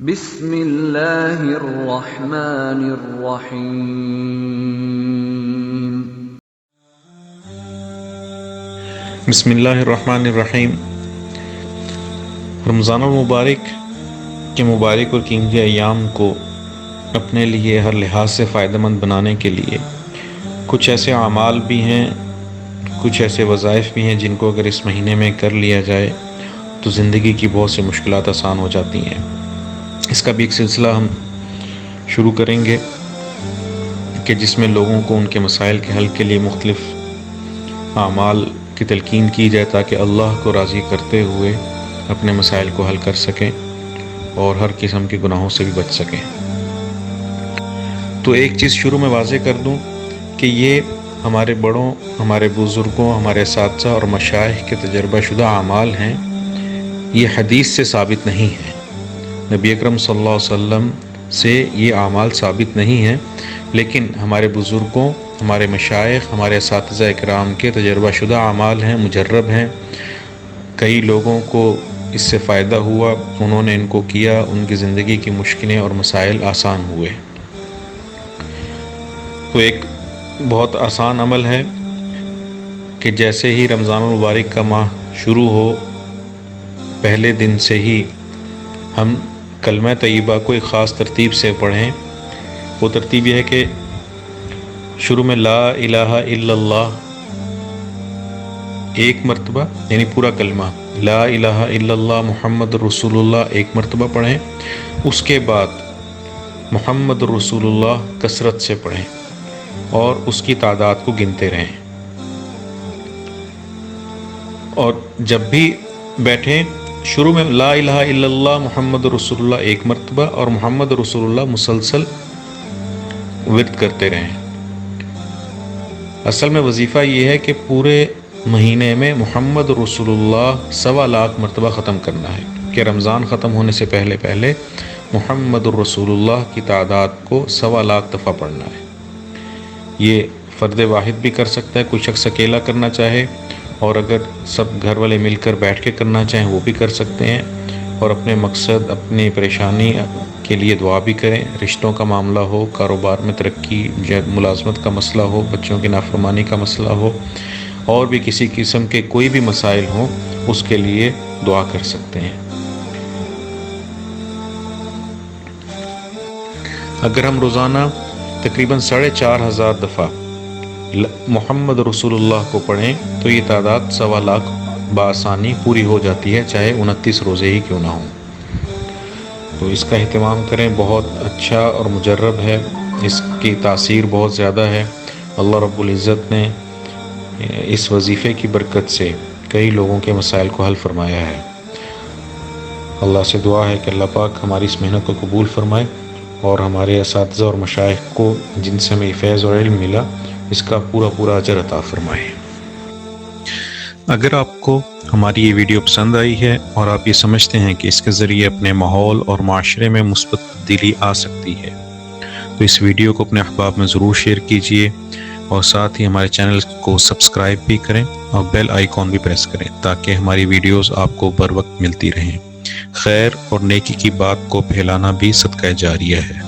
بسم اللہ الرحمن الرحیم۔ بسم اللہ الرحمن الرحیم۔ رمضان المبارک کے مبارک اور قیمتی ایام کو اپنے لیے ہر لحاظ سے فائدہ مند بنانے کے لیے کچھ ایسے اعمال بھی ہیں، کچھ ایسے وظائف بھی ہیں جن کو اگر اس مہینے میں کر لیا جائے تو زندگی کی بہت سی مشکلات آسان ہو جاتی ہیں۔ اس کا بھی ایک سلسلہ ہم شروع کریں گے کہ جس میں لوگوں کو ان کے مسائل کے حل کے لیے مختلف اعمال کی تلقین کی جائے تاکہ اللہ کو راضی کرتے ہوئے اپنے مسائل کو حل کر سکیں اور ہر قسم کے گناہوں سے بھی بچ سکیں۔ تو ایک چیز شروع میں واضح کر دوں کہ یہ ہمارے بڑوں، ہمارے بزرگوں، ہمارے اساتذہ اور مشائخ کے تجربہ شدہ اعمال ہیں، یہ حدیث سے ثابت نہیں ہے۔ نبی اکرم صلی اللہ علیہ وسلم سے یہ اعمال ثابت نہیں ہیں، لیکن ہمارے بزرگوں، ہمارے مشائخ، ہمارے اساتذہ اکرام کے تجربہ شدہ اعمال ہیں، مجرب ہیں۔ کئی لوگوں کو اس سے فائدہ ہوا، انہوں نے ان کو کیا، ان کی زندگی کی مشکلیں اور مسائل آسان ہوئے۔ تو ایک بہت آسان عمل ہے کہ جیسے ہی رمضان المبارک کا ماہ شروع ہو، پہلے دن سے ہی ہم کلمہ طیبہ کو ایک خاص ترتیب سے پڑھیں۔ وہ ترتیب یہ ہے کہ شروع میں لا الہ الا اللہ ایک مرتبہ، یعنی پورا کلمہ لا الہ الا اللہ محمد رسول اللہ ایک مرتبہ پڑھیں، اس کے بعد محمد رسول اللہ کثرت سے پڑھیں اور اس کی تعداد کو گنتے رہیں، اور جب بھی بیٹھیں شروع میں لا الہ الا اللہ محمد رسول اللہ ایک مرتبہ اور محمد رسول اللہ مسلسل ورد کرتے رہیں۔ اصل میں وظیفہ یہ ہے کہ پورے مہینے میں محمد رسول اللہ 1.25 لاکھ مرتبہ ختم کرنا ہے، کہ رمضان ختم ہونے سے پہلے پہلے محمد رسول اللہ کی تعداد کو 1.25 لاکھ دفعہ پڑھنا ہے۔ یہ فرد واحد بھی کر سکتا ہے، کوئی شخص اکیلا کرنا چاہے، اور اگر سب گھر والے مل کر بیٹھ کے کرنا چاہیں وہ بھی کر سکتے ہیں، اور اپنے مقصد، اپنی پریشانی کے لیے دعا بھی کریں۔ رشتوں کا معاملہ ہو، کاروبار میں ترقی، ملازمت کا مسئلہ ہو، بچوں کی نافرمانی کا مسئلہ ہو، اور بھی کسی قسم کے کوئی بھی مسائل ہوں، اس کے لیے دعا کر سکتے ہیں۔ اگر ہم روزانہ تقریباً 4,500 دفعہ محمد رسول اللہ کو پڑھیں تو یہ تعداد 1.25 لاکھ بآسانی پوری ہو جاتی ہے، چاہے 29 روزے ہی کیوں نہ ہوں۔ تو اس کا اہتمام کریں، بہت اچھا اور مجرب ہے، اس کی تاثیر بہت زیادہ ہے۔ اللہ رب العزت نے اس وظیفے کی برکت سے کئی لوگوں کے مسائل کو حل فرمایا ہے۔ اللہ سے دعا ہے کہ اللہ پاک ہماری اس محنت کو قبول فرمائے اور ہمارے اساتذہ اور مشائخ کو جن سے ہمیں فیض اور علم ملا اس کا پورا اجر عطا فرمائے۔ اگر آپ کو ہماری یہ ویڈیو پسند آئی ہے اور آپ یہ سمجھتے ہیں کہ اس کے ذریعے اپنے ماحول اور معاشرے میں مثبت تبدیلی آ سکتی ہے تو اس ویڈیو کو اپنے احباب میں ضرور شیئر کیجیے، اور ساتھ ہی ہمارے چینل کو سبسکرائب بھی کریں اور بیل آئیکن بھی پریس کریں تاکہ ہماری ویڈیوز آپ کو بر وقت ملتی رہیں۔ خیر اور نیکی کی بات کو پھیلانا بھی صدقہ جاریہ ہے۔